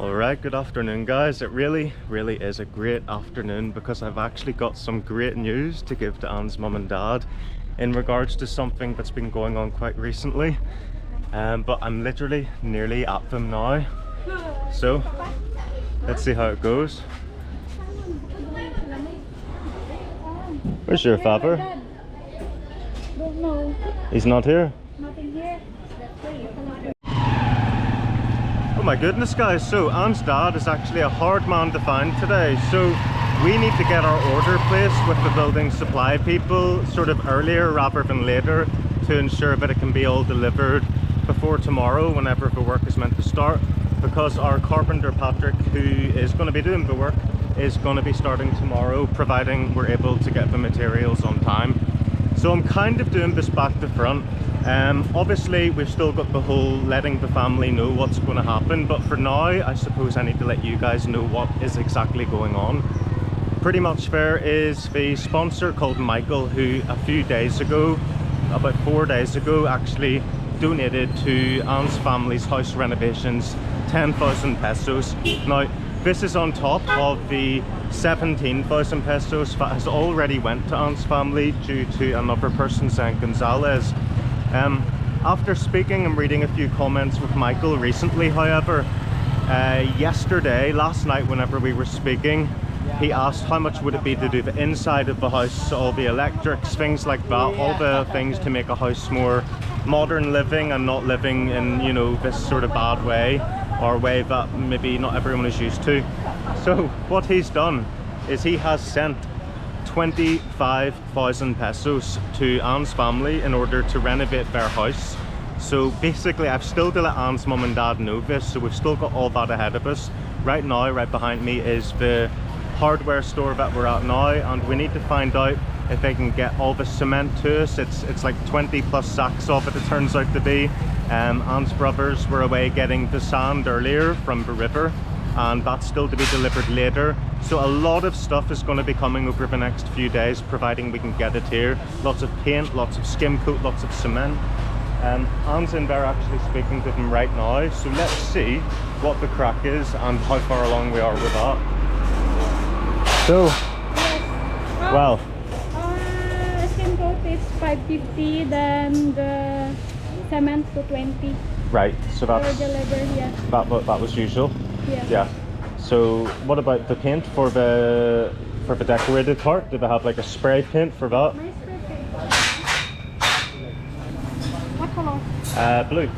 Alright, good afternoon guys. It really is a great afternoon because I've actually got some great news to give to Anne's mum and dad in regards to something that's been going on quite recently. But I'm literally nearly at them now. So, let's see how it goes. Where's your father? Don't know. He's not here? Nothing here. Oh my goodness guys, so Anne's dad is actually a hard man to find today, so we need to get our order placed with the building supply people sort of earlier rather than later to ensure that it can be all delivered before tomorrow whenever the work is meant to start, because our carpenter Patrick, who is going to be doing the work, is going to be starting tomorrow providing we're able to get the materials on time. So I'm kind of doing this back to front. Obviously we've still got the whole letting the family know what's going to happen, but for now I suppose I need to let you guys know what is exactly going on. Pretty much there is the sponsor called Michael, who a few days ago, about 4 days ago, actually donated to Anne's family's house renovations 10,000 pesos. Now this is on top of the 17,000 pesos that has already went to Anne's family due to another person, San Gonzalez. After speaking and reading a few comments with Michael recently, however, last night whenever we were speaking, he asked how much would it be to do the inside of the house, all the electrics, things like that, all the things to make a house more modern living and not living in, you know, this sort of bad way, or way that maybe not everyone is used to. So what he's done is he has sent 25,000 pesos to Anne's family in order to renovate their house. So basically I've still to let Anne's mum and dad know this, so we've still got all that ahead of us. Right now, right behind me is the hardware store that we're at now, and we need to find out if they can get all the cement to us. It's like 20 plus sacks of it turns out to be. Anne's brothers were away getting the sand earlier from the river, and that's still to be delivered later. So a lot of stuff is going to be coming over the next few days, providing we can get it here. Lots of paint, lots of skim coat, lots of cement. Anne's in there actually speaking to them right now, so let's see what the crack is and how far along we are with that. So, well, skim coat is 550, then the cement to 20. Right, so that's delivered, yeah. that was usual. Yeah. So what about the paint for the decorated part? Do they have like a spray paint for that? My spray paint. What color? Blue.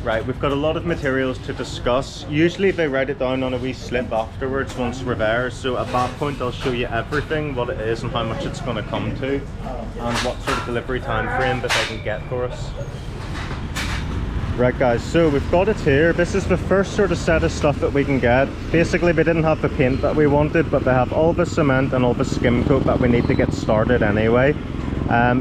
Right, we've got a lot of materials to discuss. Usually they write it down on a wee slip afterwards once we're there, so at that point I'll show you everything, what it is and how much it's going to come to, and what sort of delivery time frame that they can get for us. Right guys, so we've got it here. This is the first sort of set of stuff that we can get. Basically we didn't have the paint that we wanted, but they have all the cement and all the skim coat that we need to get started anyway.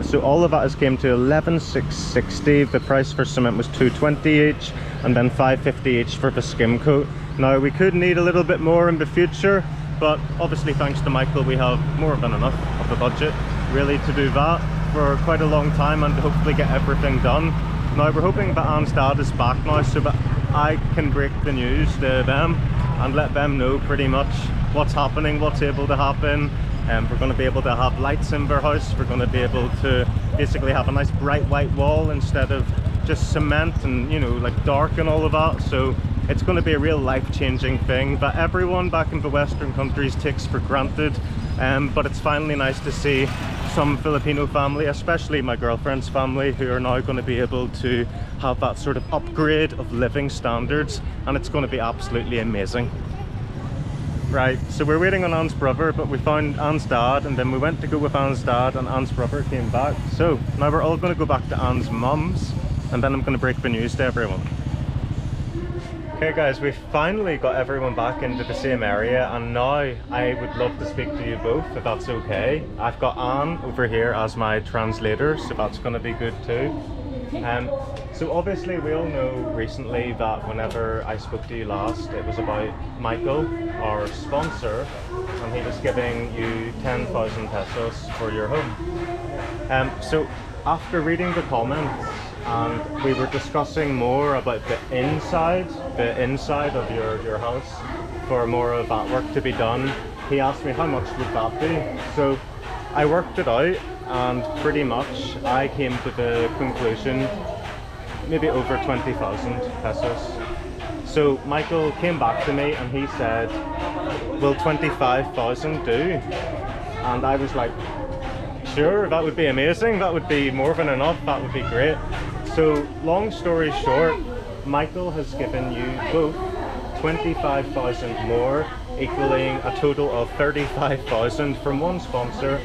So all of that has came to 11,660. The price for cement was 220 each, and then 550 each for the skim coat. Now we could need a little bit more in the future, but obviously thanks to Michael we have more than enough of the budget really to do that for quite a long time and to hopefully get everything done. Now we're hoping that Anne's dad is back now so that I can break the news to them and let them know pretty much what's happening, what's able to happen. We're going to be able to have lights in their house. We're going to be able to basically have a nice bright white wall instead of just cement and, you know, like dark and all of that. So it's going to be a real life-changing thing that everyone back in the Western countries takes for granted. But it's finally nice to see some Filipino family, especially my girlfriend's family, who are now going to be able to have that sort of upgrade of living standards, and it's going to be absolutely amazing. Right, so we're waiting on Anne's brother, but we found Anne's dad, and then we went to go with Anne's dad, and Anne's brother came back. So now we're all going to go back to Anne's mum's, and then I'm going to break the news to everyone. Okay guys, we've finally got everyone back into the same area, and now I would love to speak to you both, if that's okay. I've got Anne over here as my translator, so that's going to be good too. So obviously we all know recently that whenever I spoke to you last, it was about Michael, our sponsor, and he was giving you 10,000 pesos for your home. So after reading the comments, and we were discussing more about the inside of your house for more of that work to be done. He asked me how much would that be, so I worked it out, and pretty much I came to the conclusion maybe over 20,000 pesos. So Michael came back to me and he said, will 25,000 do? And I was like, sure, that would be amazing, that would be more than enough, that would be great. So long story short, Michael has given you both 25,000 more, equaling a total of 35,000 from one sponsor,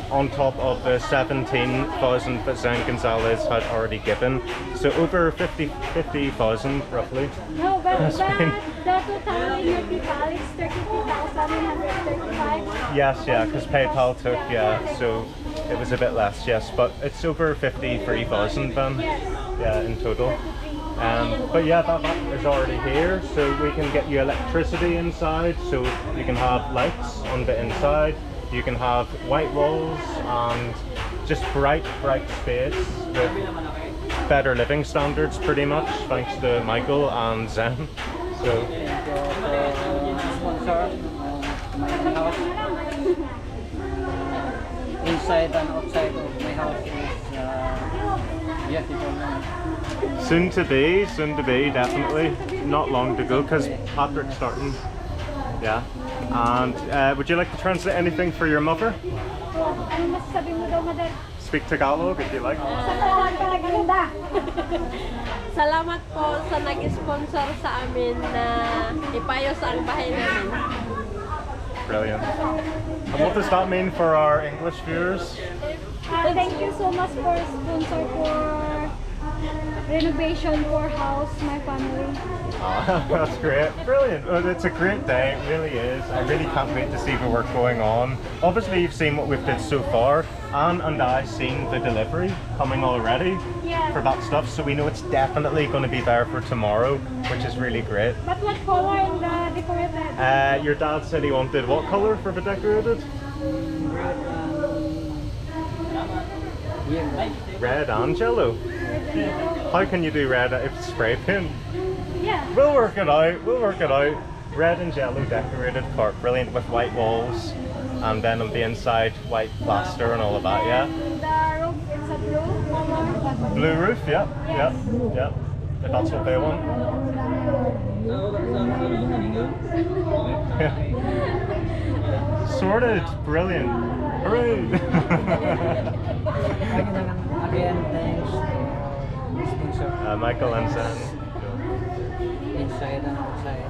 on top of the 17,000 that Zen Gonzalez had already given. So over 50,000 roughly. No, but the total in your PayPal is 32,135. Yes, yeah, because PayPal took, yeah, so it was a bit less, yes, but it's over 53,000 then, yeah, in total. But yeah, that is already here, so we can get you electricity inside, so you can have lights on the inside, you can have white walls and just bright space with better living standards pretty much, thanks to Michael and Zen. So sponsor my house. Inside and outside of my house is beautiful. soon to be, definitely. Not long to go because Patrick's starting. Yeah. And would you like to translate anything for your mother? Ano masasabi mo daw, mother? Speak Tagalog if you like. Salamat po sa nag-sponsor sa amin na ipayos ang bahay namin. Brilliant. And what does that mean for our English viewers? Thank you so much for sponsor for renovation for house, my family. That's great. Brilliant. Well, it's a great day, it really is. I really can't wait to see the work going on. Obviously you've seen what we've did so far. Anne and I seen the delivery coming already for that stuff, so we know it's definitely going to be there for tomorrow, which is really great. But what color in the decorated? Your dad said he wanted what color for the decorated? Red and yellow. How can you do red if it's spray paint? Yeah. We'll work it out. Red and yellow decorated part, brilliant, with white walls, and then on the inside white plaster and all of that. Yeah. The roof, it's a blue color. Blue roof. Yeah. If that's what they want. Yeah. Sorted. Brilliant. Hooray! Again, thanks to sponsor. Michael and Zen. Inside and outside.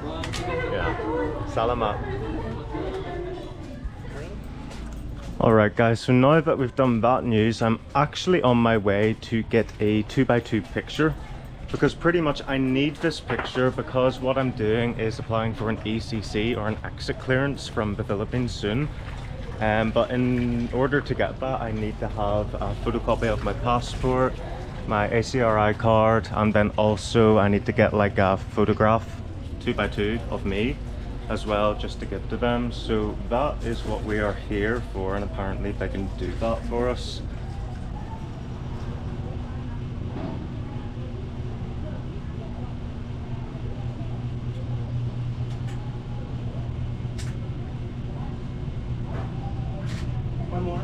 Yeah. Salamat. Alright guys, so now that we've done that news, I'm actually on my way to get a 2x2 picture, because pretty much I need this picture because what I'm doing is applying for an ECC or an exit clearance from the Philippines soon. But in order to get that, I need to have a photocopy of my passport, my ACRI card, and then also I need to get like a photograph 2x2 of me as well, just to give to them. So that is what we are here for, and apparently they can do that for us. One more.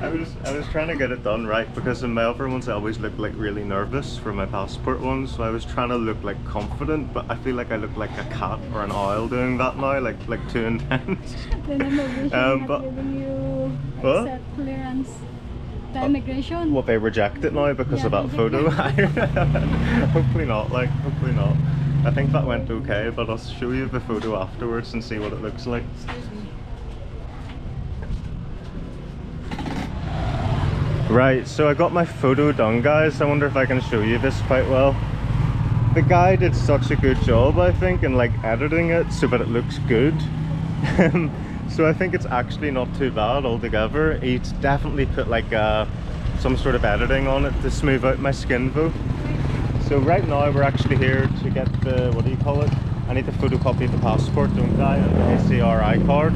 I was trying to get it done right, because in my other ones I always look like really nervous for my passport ones, so I was trying to look like confident, but I feel like I look like a cat or an owl doing that now, like too intense. Then immigration but- not giving you What? exit clearance. The immigration. What, they reject it now because of Yeah, that they photo? Hopefully not, hopefully not. I think that went okay, but I'll show you the photo afterwards and see what it looks like. Right, so I got my photo done, guys. I wonder if I can show you this quite well. The guy did such a good job, I think, in like editing it so that it looks good. So I think it's actually not too bad altogether. He's definitely put like some sort of editing on it to smooth out my skin though. So right now we're actually here to get the, what do you call it? I need to photocopy the passport, don't I? And the ACRI card.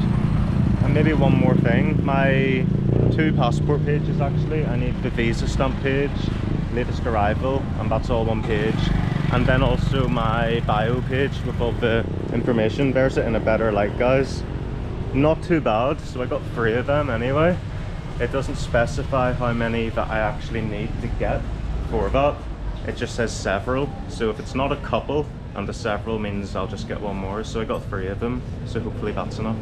And maybe one more thing, my 2 passport pages actually. I need the visa stamp page, latest arrival, and that's all one page. And then also my bio page with all the information. There's it in a better light, guys. Not too bad, so I got 3 of them anyway. It doesn't specify how many that I actually need to get for that. It just says several, so if it's not a couple and the several means I'll just get one more. So I got 3 of them, so hopefully that's enough.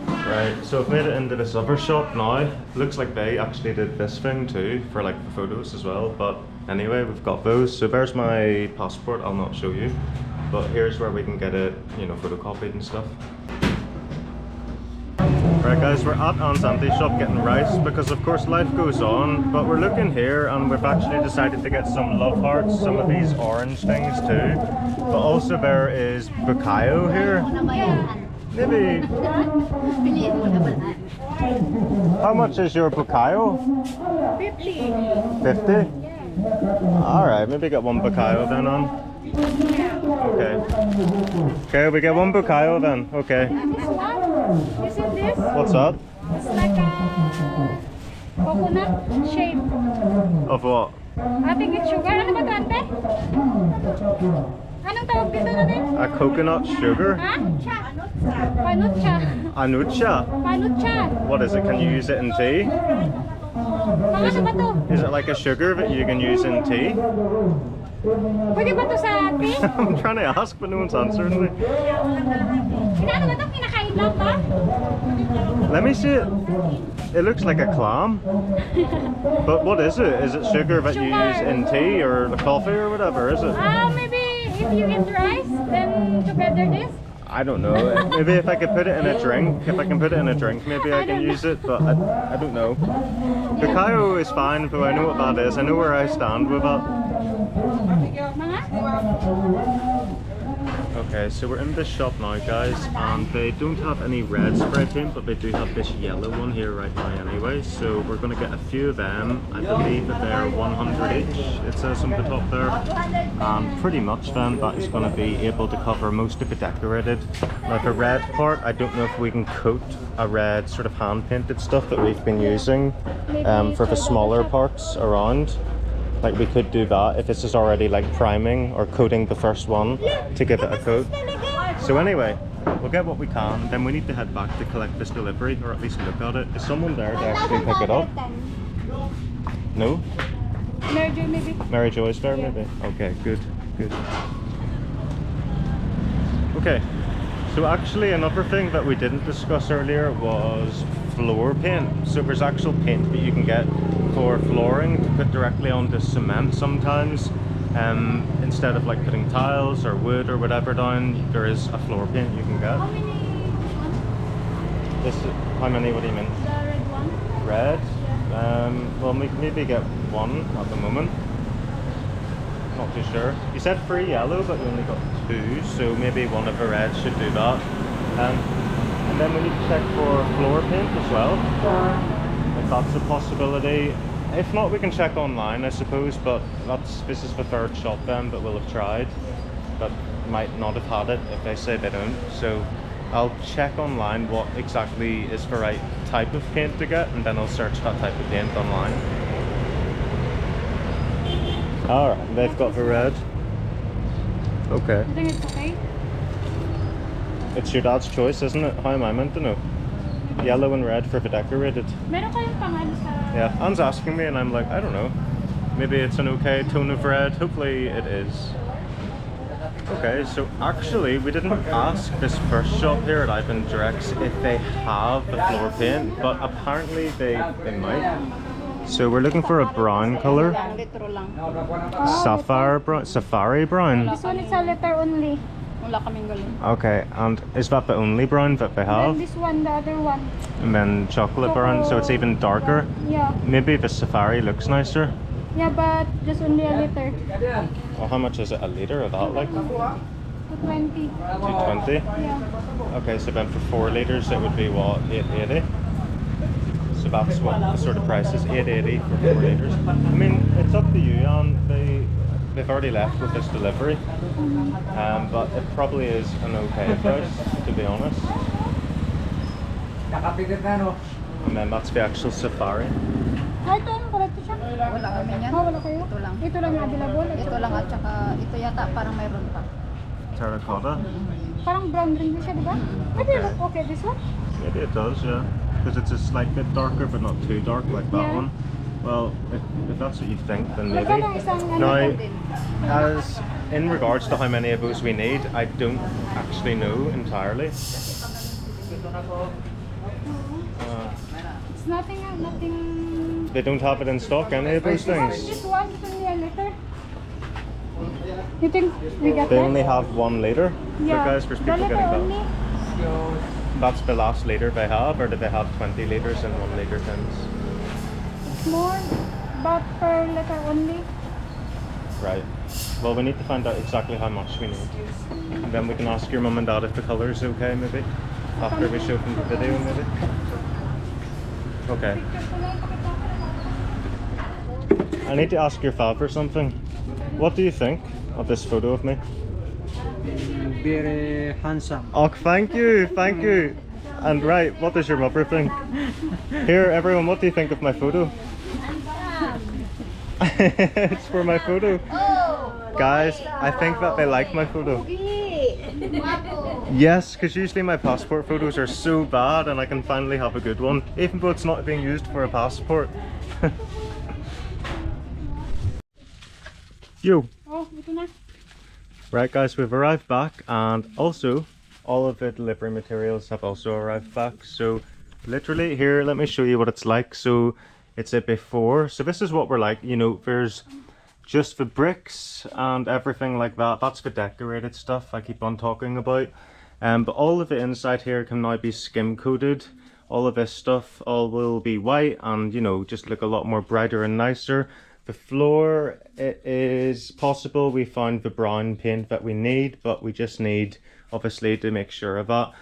Right, so I've made it into this other shop now. Looks like they actually did this thing too for like the photos as well, but anyway, we've got those. So there's my passport, I'll not show you, but here's where we can get it, you know, photocopied and stuff. Right guys, we're at Aunt's Auntie's shop getting rice because of course life goes on, but we're looking here and we've actually decided to get some love hearts, some of these orange things too, but also there is bukayo here. Maybe. How much is your bukayo? 50. 50? Alright, maybe get one bukayo then on. Okay. Okay, we get one bukayo then. Okay. Is it this? What's that? It's like a coconut shape. Of what? I think it's sugar. Ano ba ito, ante? Anong tawag dito natin? A coconut sugar? Ha? Cha. Panucha. Anucha? Panucha. What is it? Can you use it in tea? Mga ano ba to? Is it like a sugar that you can use in tea? Pwede ba to sa tea? I'm trying to ask, but no one's answering me. Ano ba ito? Kinakain lang ba? Let me see it. It looks like a clam. But what is it? Is it sugar that you use in tea or coffee or whatever, is it? Maybe if you eat rice, then together this. I don't know. Maybe if I could put it in a drink, if I can put it in a drink, maybe I can use it, but I don't know. Bukayo is fine, but I know what that is. I know where I stand with that. Okay, so we're in this shop now guys, and they don't have any red spray paint, but they do have this yellow one here right now anyway, so we're going to get a few of them. I believe that they're 100 each, it says on the top there, and pretty much then that is going to be able to cover most of the decorated. Now the red part, I don't know if we can coat a red sort of hand painted stuff that we've been using for the smaller parts around. Like we could do that if this is already like priming or coating the first one to give it a coat. So anyway, we'll get what we can, then we need to head back to collect this delivery, or at least look at it. Is someone there to actually pick it up? No? Mary Jo maybe. Mary Joy's there maybe? Okay, good, good. Okay, so actually another thing that we didn't discuss earlier was floor paint. So there's actual paint that you can get for flooring to put directly onto cement sometimes. Instead of like putting tiles or wood or whatever down, there is a floor paint you can get. How many ones? This is, how many, what do you mean? The red one? Red? Well, maybe get one at the moment. Not too sure. You said 3 yellow, but we only got 2, so maybe one of the reds should do that. And then we need to check for floor paint as well, if that's a possibility. If not, we can check online, I suppose, but this is the 3rd shop then that we'll have tried, but might not have had it if they say they don't. So I'll check online what exactly is the right type of paint to get, and then I'll search that type of paint online. Alright, they've got the red. Okay. I think it's okay. It's your dad's choice, isn't it? How am I meant to know? Yellow and red for the decorated. Meron kayong pangalan sa... Yeah, Anne's asking me and I'm like, I don't know. Maybe it's an okay tone of red. Hopefully it is. Okay, so actually we didn't ask this first shop here at Ivan Directs if they have the floor paint, but apparently they might. So we're looking for a brown color. Safari brown. This one is a letter only. Wala kaming galing. Okay, and is that the only brown that they have? Then this one, the other one. And then chocolate brown, so it's even darker. Yeah. Maybe the Safari looks nicer. Yeah, but just only a liter. Well, how much is it a litre of that, like? 220. 220? Yeah. Okay, so then for 4 litres it would be what, 880? So that's what the sort of price is, 880 for 4 litres. I mean, it's up to you, and they've already left with this delivery. But it probably is an okay price, to be honest. And then that's the actual safari. Ah, ito ano pala ito siya? Wala kami yan. Ah, wala kayo? Ito lang. Ito lang yung available? Ito lang at saka ito yata parang mayroon pa. Terracotta. Parang brown rin din siya, di ba? Maybe it look okay, this one? Maybe it does, yeah. Because it's a slight bit darker, but not too dark like that Yeah. one. Well, if that's what you think, then maybe. Magkano isang ano Now, ito? as in regards to how many of those we need, I don't actually know entirely. It's nothing, nothing... They don't have it in stock, any of those things. Just one, it's only a liter. You think we got They that? only have 1 liter. Yeah, Because there's the people liter getting only. that. That's the last liter they have, or do they have 20 liters in 1 liter tins? It's more, but per liter only. Right. Well, we need to find out exactly how much we need. And then we can ask your mum and dad if the colour's okay, maybe. After we show them the video, maybe. Okay. I need to ask your father something. What do you think of this photo of me? Very handsome. Oh, thank you, thank you. And right, what does your mother think? Here, everyone, what do you think of my photo? It's for my photo. Guys, I think that they like my photo. Yes, because usually my passport photos are so bad and I can finally have a good one, even though it's not being used for a passport. Yo! Oh, ito na. Right guys, we've arrived back, and also all of the delivery materials have also arrived back. So literally here, let me show you what it's like. So it's a before. So this is what we're like, you know, there's just the bricks and everything like that. That's the decorated stuff I keep on talking about. But all of the inside here can now be skim coated. All of this stuff all will be white and, you know, just look a lot more brighter and nicer. The floor, it is possible we found the brown paint that we need, but we just need obviously to make sure of that.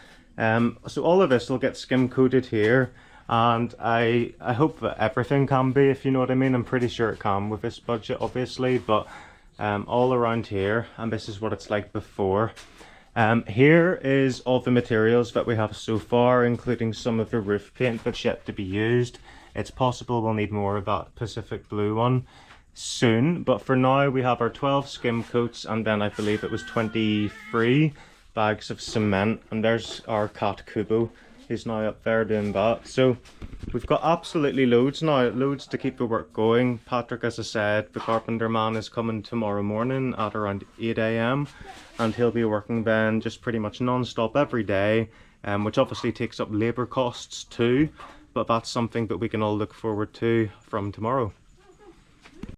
So all of this will get skim coated here, and I hope that everything can be, if you know what I mean. I'm pretty sure it can with this budget obviously, but all around here, and this is what it's like before. Here is all the materials that we have so far, including some of the roof paint that's yet to be used. It's possible we'll need more of that Pacific blue one soon, but for now we have our 12 skim coats, and then I believe it was 23 bags of cement, and there's our cat Kubo, who's now up there doing that. So we've got absolutely loads now, loads to keep the work going. Patrick, as I said, the carpenter man, is coming tomorrow morning at around 8 AM, and he'll be working then just pretty much non-stop every day, which obviously takes up labour costs too, but that's something that we can all look forward to from tomorrow.